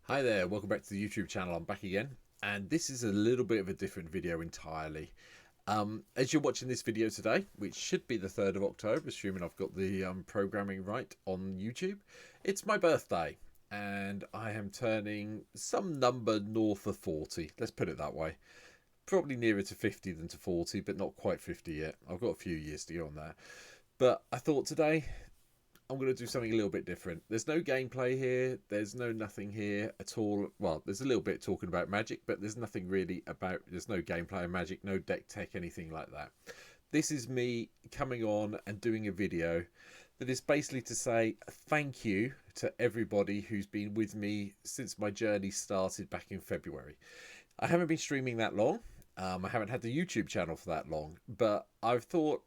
Hi there, welcome back to the YouTube channel. I'm back again, and this is a little bit of a different video entirely. As you're watching this video today, which should be the 3rd of October, assuming I've got the programming right on YouTube, it's my birthday, and I am turning some number north of 40. Let's put it that way. Probably nearer to 50 than to 40, but not quite 50 yet. I've got a few years to go on that. But I thought today I'm going to do something a little bit different. There's no gameplay here. There's nothing here at all. Well, there's a little bit talking about magic, but there's nothing really about, there's no gameplay of magic, no deck tech, anything like that. This is me coming on and doing a video that is basically to say thank you to everybody who's been with me since my journey started back in February. I haven't been streaming that long. I haven't had the YouTube channel for that long, but I've thought,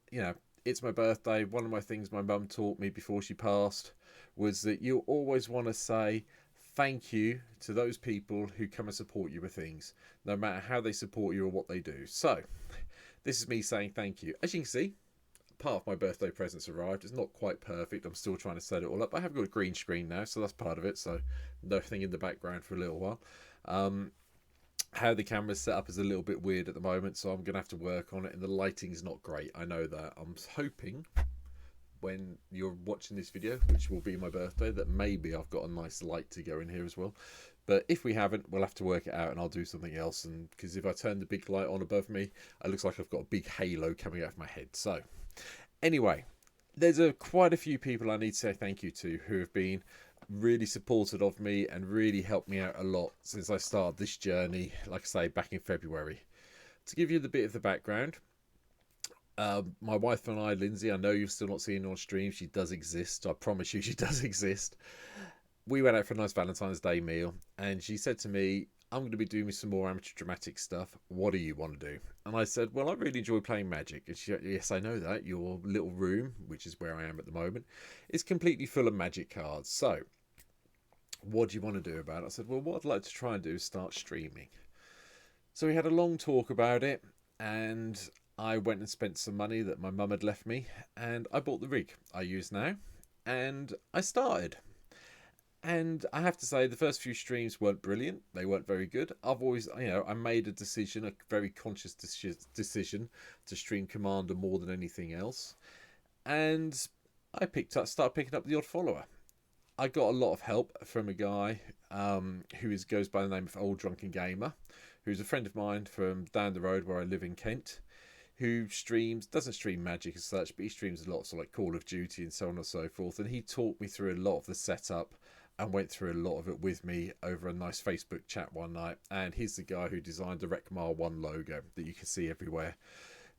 it's my birthday. One of my things my mum taught me before she passed was that you always want to say thank you to those people who come and support you with things, no matter how they support you or what they do. So this is me saying thank you. As you can see, part of my birthday presents arrived. It's not quite perfect. I'm still trying to set it all up. I have got a green screen now, so that's part of it. So nothing in the background for a little while. How the camera's set up is a little bit weird at the moment, so I'm going to have to work on it, and the lighting's not great. I know that. I'm hoping when you're watching this video, which will be my birthday, that maybe I've got a nice light to go in here as well. But if we haven't, we'll have to work it out, and I'll do something else. And because if I turn the big light on above me, it looks like I've got a big halo coming out of my head. So anyway, there's quite a few people I need to say thank you to who have been really supportive of me and really helped me out a lot since I started this journey, like I say, back in February. To give you the bit of the background, my wife and I, Lindsay, I know you've still not seen her on stream. She does exist. I promise you she does exist. We went out for a nice Valentine's Day meal, and she said to me, I'm going to be doing some more amateur dramatic stuff. What do you want to do? And I said, well, I really enjoy playing Magic. And she said, yes, I know that. Your little room, which is where I am at the moment, is completely full of Magic cards. So what do you want to do about it? I said, well, what I'd like to try and do is start streaming. So we had a long talk about it, and I went and spent some money that my mum had left me, and I bought the rig I use now, and I started. And I have to say, the first few streams weren't brilliant. They weren't very good. I've always, I made a decision, a very conscious decision to stream Commander more than anything else. And I started picking up the odd follower. I got a lot of help from a guy who goes by the name of Old Drunken Gamer, who's a friend of mine from down the road where I live in Kent, who doesn't stream Magic as such, but he streams a lot, so like Call of Duty and so on and so forth. And he taught me through a lot of the setup and went through a lot of it with me over a nice Facebook chat one night. And he's the guy who designed the Rekmar 1 logo that you can see everywhere,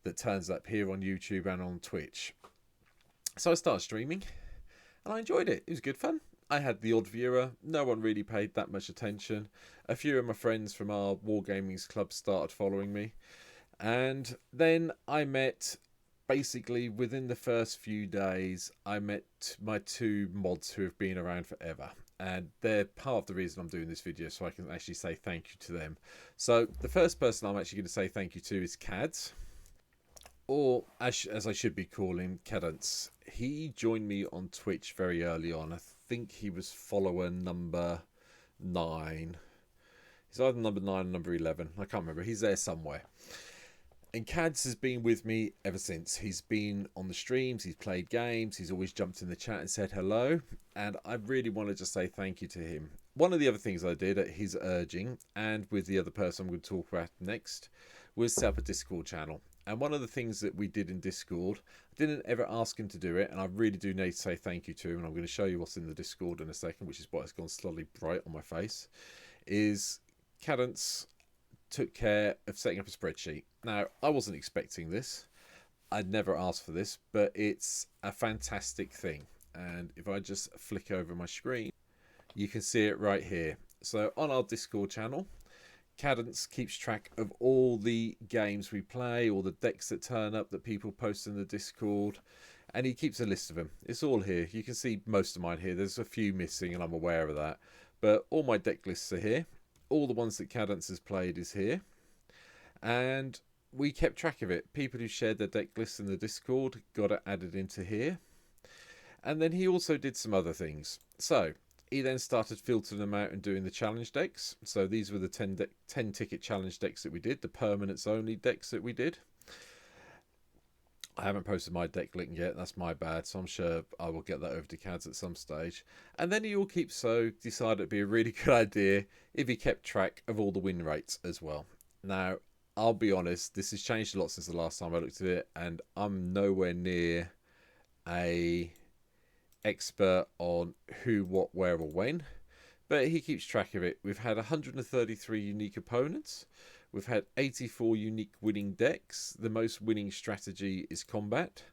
that turns up here on YouTube and on Twitch. So I started streaming, and I enjoyed it. It was good fun. I had the odd viewer. No one really paid that much attention. A few of my friends from our Wargaming's club started following me. And then I met, basically within the first few days, I met my two mods who have been around forever. And they're part of the reason I'm doing this video, so I can actually say thank you to them. So the first person I'm actually going to say thank you to is Cads, or as I should be calling him, Cadence. He joined me on Twitch very early on. I think he was follower number 9. He's either number 9 or number 11. I can't remember. He's there somewhere. And Cads has been with me ever since. He's been on the streams, he's played games, he's always jumped in the chat and said hello. And I really wanted to say thank you to him. One of the other things I did at his urging, and with the other person I'm going to talk about next, was set up a Discord channel. And one of the things that we did in Discord, I didn't ever ask him to do it, and I really do need to say thank you to him, and I'm going to show you what's in the Discord in a second, which is why it's gone slightly bright on my face, is Cadence took care of setting up a spreadsheet. Now, I wasn't expecting this. I'd never asked for this, but it's a fantastic thing. And if I just flick over my screen, you can see it right here. So on our Discord channel, Cadence keeps track of all the games we play, all the decks that turn up that people post in the Discord, and he keeps a list of them. It's all here. You can see most of mine here. There's a few missing, and I'm aware of that. But all my deck lists are here. All the ones that Cadence has played is here. And we kept track of it. People who shared their deck lists in the Discord got it added into here. And then he also did some other things. So He then started filtering them out and doing the challenge decks. So these were the 10 ticket challenge decks that we did, the permanents only decks that we did. I haven't posted my deck link yet, that's my bad, so I'm sure I will get that over to Cads at some stage. And then he all keeps decided it'd be a really good idea if he kept track of all the win rates as well. Now, I'll be honest, this has changed a lot since the last time I looked at it, and I'm nowhere near a expert on who, what, where or when, but he keeps track of it. We've had 133 unique opponents. We've had 84 unique winning decks. The most winning strategy is combat,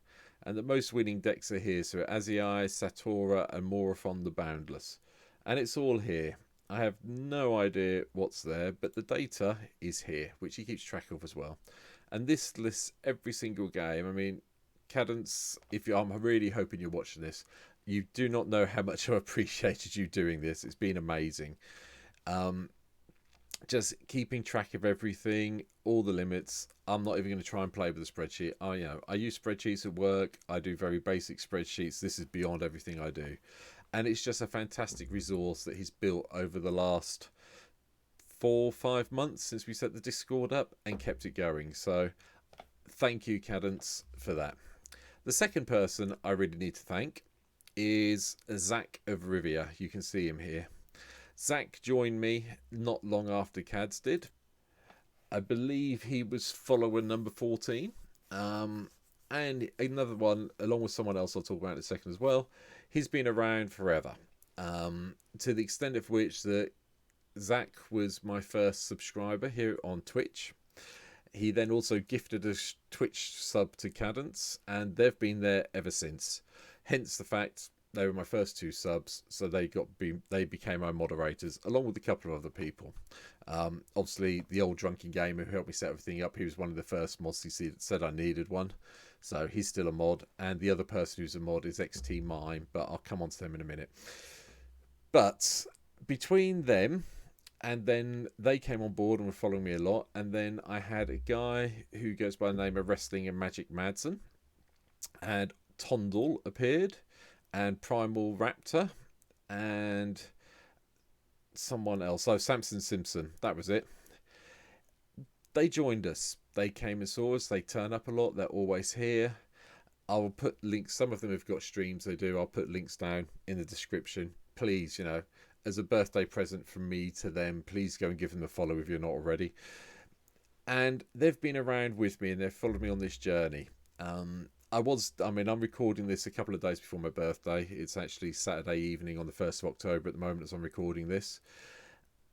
and the most winning decks are here. So Azai, Satora and Morathon the Boundless, and it's all here. I have no idea what's there, but the data is here, which he keeps track of as well. And this lists every single game. I mean, Cadence, I'm really hoping you're watching this. You do not know how much I've appreciated you doing this. It's been amazing. Just keeping track of everything, all the limits. I'm not even going to try and play with the spreadsheet. I use spreadsheets at work. I do very basic spreadsheets. This is beyond everything I do. And it's just a fantastic resource that he's built over the last 4 or 5 months since we set the Discord up and kept it going. So thank you, Cadence, for that. The second person I really need to thank is Zach of Rivia. You can see him here. Zach joined me not long after Cads did. I believe he was follower number 14. And another one, along with someone else I'll talk about in a second as well. He's been around forever. To the extent of which that Zach was my first subscriber here on Twitch. He then also gifted a Twitch sub to Cadence, and they've been there ever since. Hence the fact they were my first 2 subs, so they became my moderators, along with a couple of other people. Obviously, the old drunken gamer who helped me set everything up, he was one of the first mods that said I needed one. So he's still a mod, and the other person who's a mod is XT Mime, but I'll come on to them in a minute. But between them, and then they came on board and were following me a lot, and then I had a guy who goes by the name of Wrestling and Magic Madsen, and Tondal appeared, and Primal Raptor, and someone else. Oh, Samson Simpson, that was it. They joined us. They came and saw us. They turn up a lot. They're always here. I will put links. Some of them have got streams they do. I'll put links down in the description. Please, as a birthday present from me to them, please go and give them a follow if you're not already. And they've been around with me and they've followed me on this journey. I'm recording this a couple of days before my birthday. It's actually Saturday evening on the 1st of October at the moment as I'm recording this.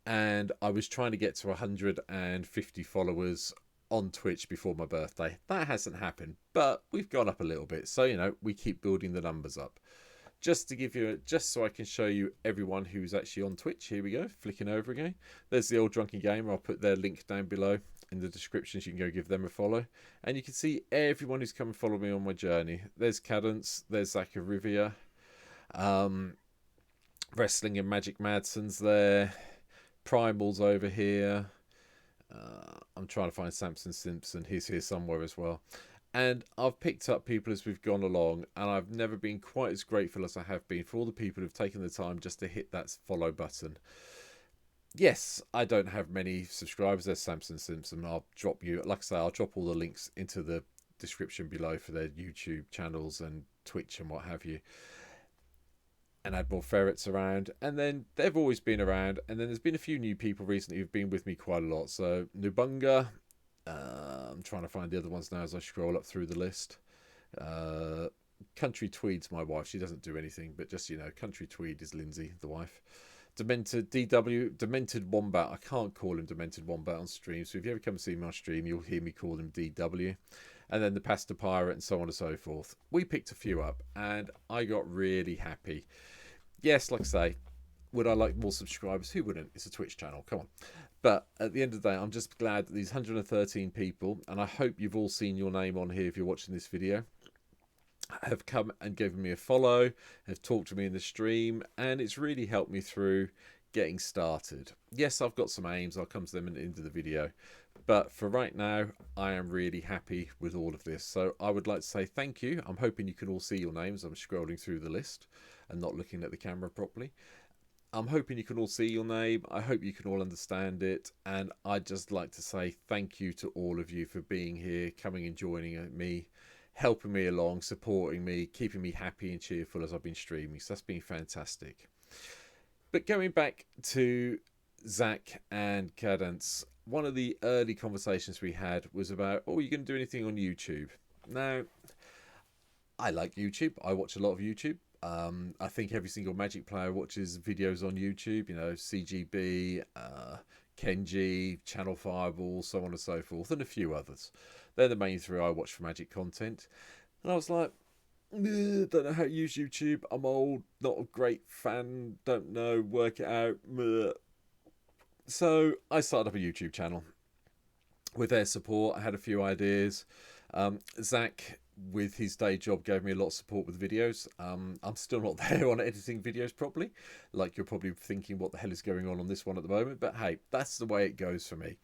And I was trying to get to 150 followers on Twitch before my birthday. That hasn't happened, but we've gone up a little bit. So, we keep building the numbers up. Just so I can show you everyone who's actually on Twitch. Here we go, flicking over again. There's the old drunken gamer. I'll put their link down below in the description so you can go give them a follow. And you can see everyone who's come and followed me on my journey. There's Cadence, there's Zach of Rivia, Wrestling and Magic Madsen's there, Primal's over here. I'm trying to find Samson Simpson. He's here somewhere as well. And I've picked up people as we've gone along, and I've never been quite as grateful as I have been for all the people who've taken the time just to hit that follow button. Yes, I don't have many subscribers. There's Samson Simpson. I'll drop all the links into the description below for their YouTube channels and Twitch and what have you. And add more ferrets around. And then they've always been around. And then there's been a few new people recently who've been with me quite a lot. So Nubunga. I'm trying to find the other ones now as I scroll up through the list. Country Tweed's my wife. She doesn't do anything, but just, Country Tweed is Lindsay, the wife. Demented Wombat. I can't call him Demented Wombat on stream, so if you ever come and see me on stream, you'll hear me call him DW. And then the Pasta Pirate and so on and so forth. We picked a few up, and I got really happy. Yes, like I say, would I like more subscribers? Who wouldn't? It's a Twitch channel. Come on. But at the end of the day, I'm just glad that these 113 people, and I hope you've all seen your name on here if you're watching this video, have come and given me a follow, have talked to me in the stream, and it's really helped me through getting started. Yes, I've got some aims. I'll come to them at the end of the video. But for right now, I am really happy with all of this. So I would like to say thank you. I'm hoping you can all see your names. I'm scrolling through the list and not looking at the camera properly. I'm hoping you can all see your name. I hope you can all understand it. And I'd just like to say thank you to all of you for being here, coming and joining me, helping me along, supporting me, keeping me happy and cheerful as I've been streaming. So that's been fantastic. But going back to Zach and Cadence, one of the early conversations we had was about, oh, you're going to do anything on YouTube? Now, I like YouTube. I watch a lot of YouTube. I think every single Magic player watches videos on YouTube, you know, CGB, Kenji, Channel Fireball, so on and so forth, and a few others. They're the main three I watch for Magic content. And I was like, don't know how to use YouTube. I'm old, not a great fan, don't know, work it out. So I started up a YouTube channel. With their support, I had a few ideas. Zach, with his day job, gave me a lot of support with videos. I'm still not there on editing videos properly. Like, you're probably thinking, what the hell is going on this one at the moment? But hey, that's the way it goes for me.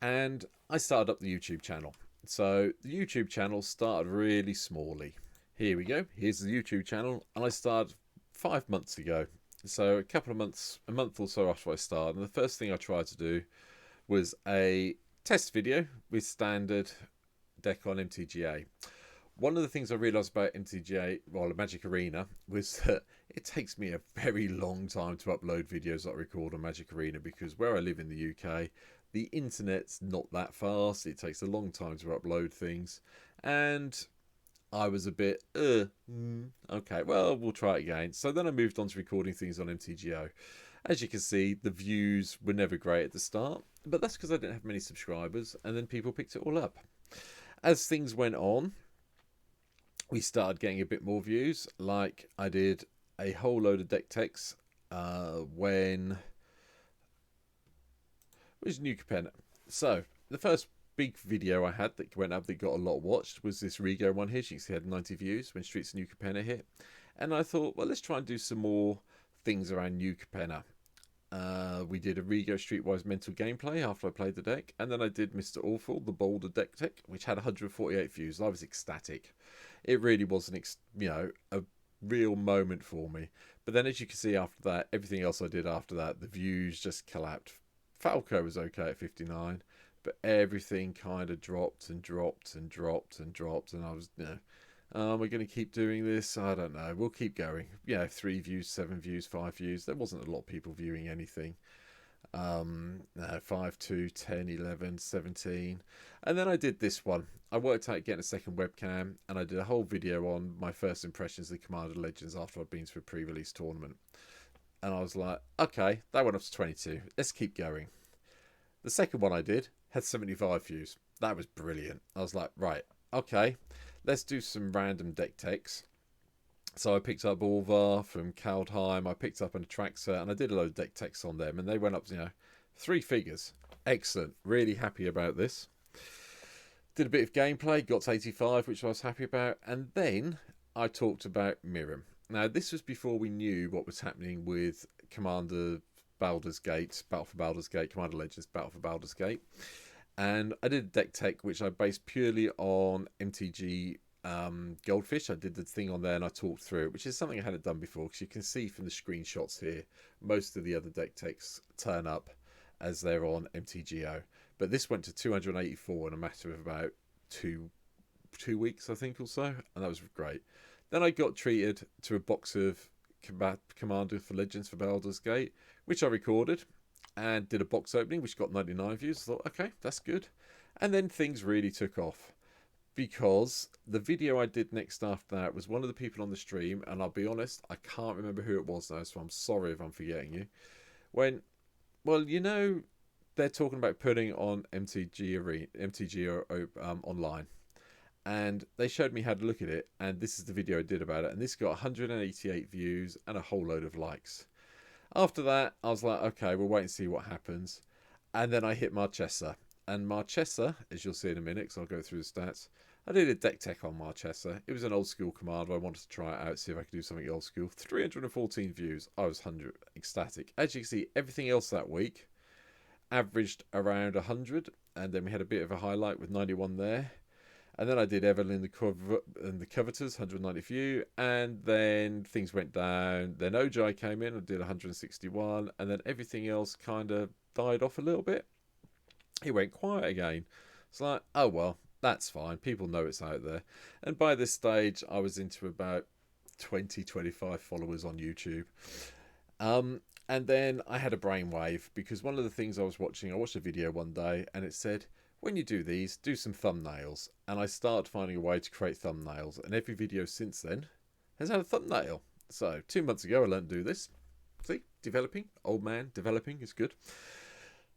And I started up the YouTube channel. So the YouTube channel started really smally. Here we go. Here's the YouTube channel. And I started 5 months ago. So a month or so after I started. And the first thing I tried to do was a test video with standard deck on MTGA. One of the things I realised about MTGA, well, Magic Arena, was that it takes me a very long time to upload videos that I record on Magic Arena, because where I live in the UK, the internet's not that fast. It takes a long time to upload things, and I was a bit, okay, well, we'll try it again. So then I moved on to recording things on MTGO. As you can see, the views were never great at the start, but that's because I didn't have many subscribers, and then people picked it all up. As things went on, we started getting a bit more views. Like, I did a whole load of deck techs when it was New Capenna. So the first big video I had that went up that got a lot watched was this Rigo one here. You can see it had 90 views when Streets of New Capenna hit. And I thought, well, let's try and do some more things around New Capenna. We did a Rigo Streetwise mental gameplay after I played the deck, and then I did Mr. Awful, the Boulder deck tech, which had 148 views. I was ecstatic. It really was a real moment for me. But then, as you can see after that, everything else I did after that, the views just collapsed. Falco was okay at 59, but everything kind of dropped and dropped and dropped and dropped, and I was, we're going to keep doing this. I don't know. We'll keep going. 3 views, 7 views, 5 views. There wasn't a lot of people viewing anything. 5, 2, 10, 11, 17. And then I did this one. I worked out getting a second webcam, and I did a whole video on my first impressions of Commander Legends after I'd been to a pre-release tournament. And I was like, okay, that went up to 22. Let's keep going. The second one I did had 75 views. That was brilliant. I was like, right, okay. Let's do some random deck techs. So I picked up Orvar from Kaldheim. I picked up an Atraxa, and I did a load of deck techs on them, and they went up, 3 figures. Excellent. Really happy about this. Did a bit of gameplay, got to 85, which I was happy about, and then I talked about Mirim. Now, this was before we knew what was happening with Commander Baldur's Gate, Battle for Baldur's Gate, Commander Legends, Battle for Baldur's Gate. And I did a deck tech which I based purely on MTG Goldfish. I did the thing on there and I talked through it, which is something I hadn't done before, because you can see from the screenshots here, most of the other deck techs turn up as they're on MTGO. But this went to 284 in a matter of about two weeks, I think, or so, and that was great. Then I got treated to a box of Commander for Legends for Baldur's Gate, which I recorded and did a box opening which got 99 views. I thought, okay, that's good. And then things really took off, because the video I did next after that was one of the people on the stream, and I'll be honest, I can't remember who it was now, so I'm sorry if I'm forgetting you, went, well, they're talking about putting on MTG online, and they showed me how to look at it, and this is the video I did about it, and this got 188 views and a whole load of likes. After that, I was like, okay, we'll wait and see what happens. And then I hit Marchesa. And Marchesa, as you'll see in a minute, because I'll go through the stats, I did a deck tech on Marchesa. It was an old school commander. I wanted to try it out, see if I could do something old school. 314 views. I was ecstatic. As you can see, everything else that week averaged around 100. And then we had a bit of a highlight with 91 there. And then I did Evelyn and the Covetors, 190 view, and then things went down. Then Ojai came in, I did 161, and then everything else kind of died off a little bit. It went quiet again. It's like, oh well, that's fine. People know it's out there. And by this stage, I was into about 20, 25 followers on YouTube. And then I had a brainwave because one of the things I watched a video one day and it said, when you do these, do some thumbnails. And I started finding a way to create thumbnails. And every video since then has had a thumbnail. So 2 months ago, I learned to do this. See, developing, old man, developing is good.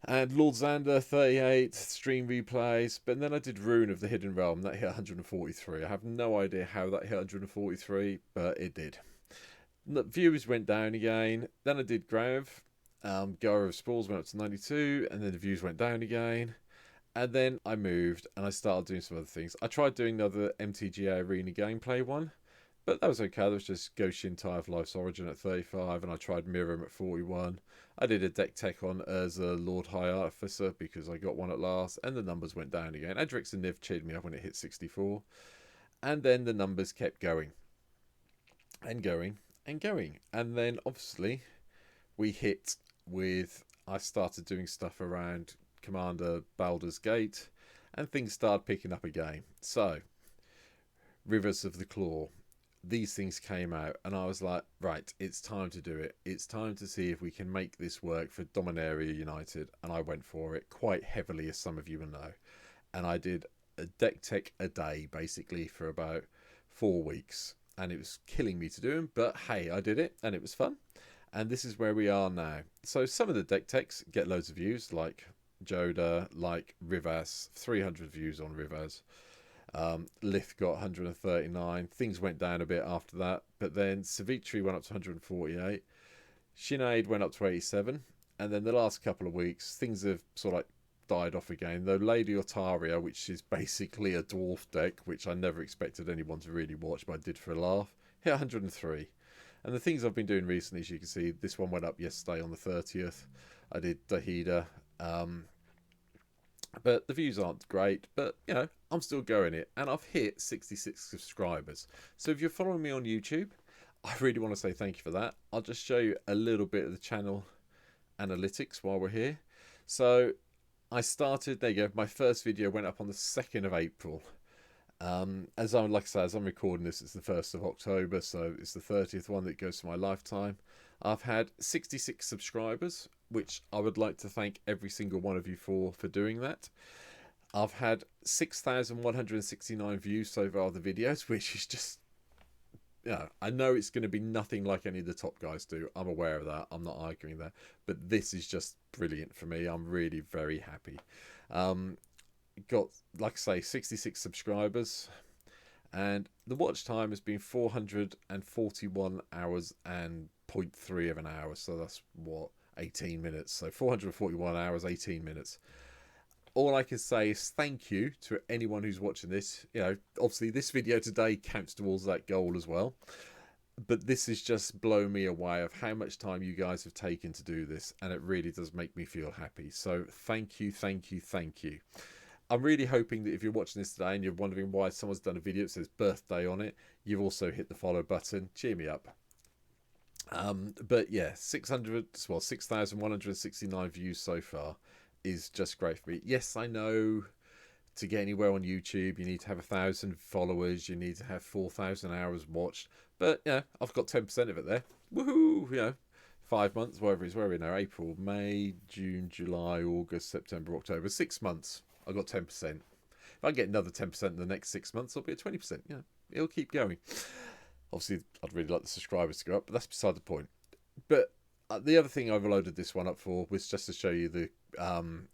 And Lord Xander, 38, stream replays. But then I did Rune of the Hidden Realm. That hit 143. I have no idea how that hit 143, but it did. The views went down again. Then I did Grav. Gara of Spores went up to 92. And then the views went down again. And then I moved and I started doing some other things. I tried doing another MTGA Arena gameplay one. But that was okay. That was just Go Shintai of Life's Origin at 35. And I tried Mirim at 41. I did a deck tech on Urza Lord High Artificer because I got one at last. And the numbers went down again. Adrix and Niv cheered me up when it hit 64. And then the numbers kept going. And going. And going. And then obviously we hit with... I started doing stuff around Commander Baldur's Gate. And things started picking up again. So, Rivers of the Claw. These things came out and I was like, right, it's time to do it. It's time to see if we can make this work for Dominaria United. And I went for it quite heavily, as some of you will know. And I did a deck tech a day, basically, for about 4 weeks. And it was killing me to do them. But hey, I did it and it was fun. And this is where we are now. So some of the deck techs get loads of views, like Joda, like Rivas, 300 views on Rivas. Lith got 139. Things went down a bit after that, but then Savitri went up to 148. Sinead went up to 87, and then the last couple of weeks things have sort of like died off again. Though Lady Otaria, which is basically a dwarf deck, which I never expected anyone to really watch, but I did for a laugh, hit 103. And the things I've been doing recently, as you can see, this one went up yesterday on the 30th. I did Dahida. But the views aren't great, but you know, I'm still going it, and I've hit 66 subscribers. So if you're following me on YouTube, I really want to say thank you for that. I'll just show you a little bit of the channel analytics while we're here. So I started, there you go, my first video went up on the 2nd of April. Like I say, as I'm recording this, it's the 1st of October, so it's the 30th one that goes to my lifetime. I've had 66 subscribers, which I would like to thank every single one of you for doing that. I've had 6,169 views so far of the videos, which is just, yeah, I know it's going to be nothing like any of the top guys do. I'm aware of that. I'm not arguing that. But this is just brilliant for me. I'm really very happy. Got, like I say, 66 subscribers. And the watch time has been 441 hours and 0.3 of an hour. So that's what? 18 minutes. So 441 hours, 18 minutes. All I can say is thank you to anyone who's watching this. You know, obviously this video today counts towards that goal as well. But this has just blown me away of how much time you guys have taken to do this. And it really does make me feel happy. So thank you, thank you, thank you. I'm really hoping that if you're watching this today and you're wondering why someone's done a video that says birthday on it, you've also hit the follow button. Cheer me up. But yeah, 6,169 views so far is just great for me. Yes, I know to get anywhere on YouTube, you need to have 1,000 followers, you need to have 4,000 hours watched. But yeah, I've got 10% of it there. Woohoo! You know, 5 months, whatever it is, where are we now? April, May, June, July, August, September, October. 6 months. I got 10%. If I get another 10% in the next 6 months, I'll be at 20%. Yeah, it'll keep going. Obviously, I'd really like the subscribers to go up, but that's beside the point. But the other thing I've loaded this one up for was just to show you the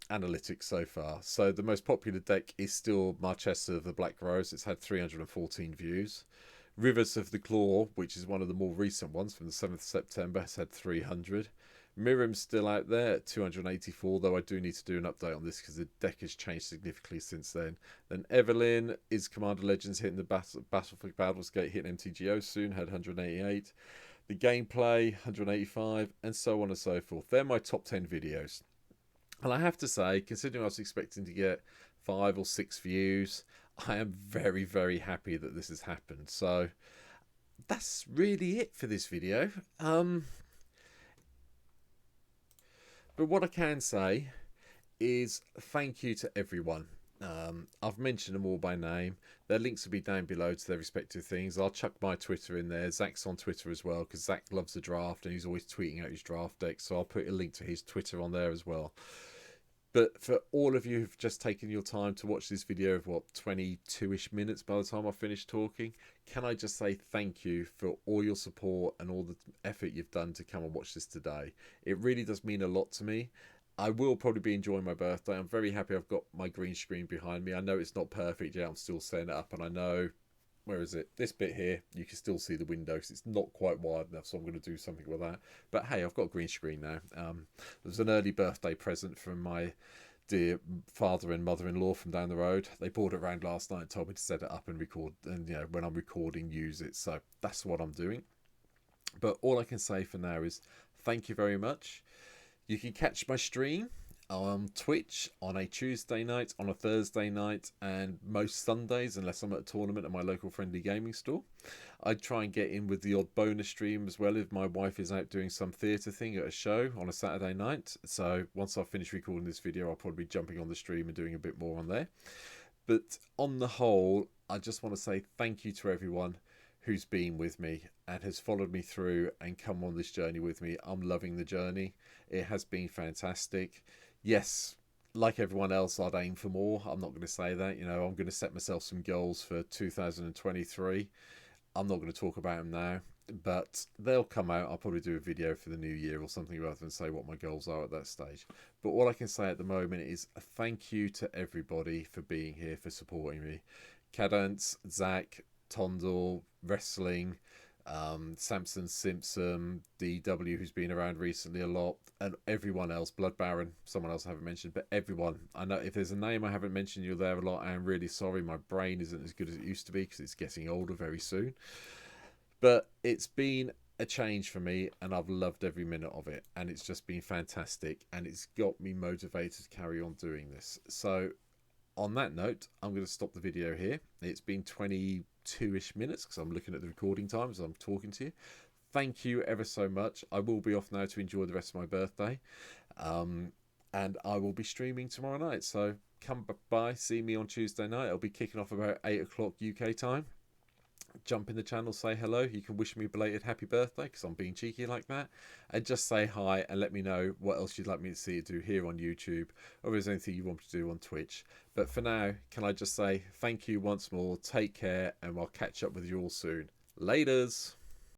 analytics so far. So the most popular deck is still Marchesa of the Black Rose. It's had 314 views. Rivers of the Claw, which is one of the more recent ones from the 7th of September, has had 300. Mirim's still out there at 284, though I do need to do an update on this because the deck has changed significantly since then. Then Evelyn is Commander Legends hitting the Battle for Baldur's Gate, hitting MTGO soon, had 188. The gameplay, 185, and so on and so forth. They're my top 10 videos. And I have to say, considering I was expecting to get 5 or 6 views, I am very, very happy that this has happened. So that's really it for this video. But what I can say is thank you to everyone. I've mentioned them all by name. Their links will be down below to their respective things. I'll chuck my Twitter in there. Zach's on Twitter as well because Zach loves the draft and he's always tweeting out his draft deck. So I'll put a link to his Twitter on there as well. But for all of you who've just taken your time to watch this video of what, 22-ish minutes by the time I finish talking, can I just say thank you for all your support and all the effort you've done to come and watch this today. It really does mean a lot to me. I will probably be enjoying my birthday. I'm very happy I've got my green screen behind me. I know it's not perfect yet. I'm still setting it up, and I know, where is it? This bit here, you can still see the window because it's not quite wide enough, so I'm going to do something with that. But hey, I've got a green screen now. It was an early birthday present from my dear father and mother-in-law from down the road. They brought it around last night and told me to set it up and record, and you know, when I'm recording, use it. So that's what I'm doing. But all I can say for now is thank you very much. You can catch my stream on Twitch on a Tuesday night, on a Thursday night, and most Sundays, unless I'm at a tournament at my local friendly gaming store. I try and get in with the odd bonus stream as well if my wife is out doing some theatre thing at a show on a Saturday night. So once I've finished recording this video, I'll probably be jumping on the stream and doing a bit more on there. But on the whole, I just want to say thank you to everyone who's been with me and has followed me through and come on this journey with me. I'm loving the journey. It has been fantastic. Yes, like everyone else, I'd aim for more. I'm not going to say that. You know, I'm going to set myself some goals for 2023. I'm not going to talk about them now, but they'll come out. I'll probably do a video for the new year or something rather than say what my goals are at that stage. But all I can say at the moment is a thank you to everybody for being here, for supporting me. Cadence, Zach, Tondal, Wrestling, Samson Simpson, DW, who's been around recently a lot, and everyone else, Blood Baron, someone else I haven't mentioned, but everyone. I know if there's a name I haven't mentioned, you're there a lot. I am really sorry. My brain isn't as good as it used to be because it's getting older very soon. But it's been a change for me and I've loved every minute of it, and it's just been fantastic, and it's got me motivated to carry on doing this. So on that note, I'm going to stop the video here. It's been 22-ish minutes because I'm looking at the recording time as I'm talking to you. Thank you ever so much. I will be off now to enjoy the rest of my birthday. And I will be streaming tomorrow night. So come by, see me on Tuesday night. I'll be kicking off about 8 o'clock UK time. Jump in the channel, say hello. You can wish me a belated happy birthday because I'm being cheeky like that, and just say hi and let me know what else you'd like me to see you do here on YouTube, or if there's anything you want me to do on Twitch. But for now, can I just say thank you once more, take care, and I'll catch up with you all soon. Laters.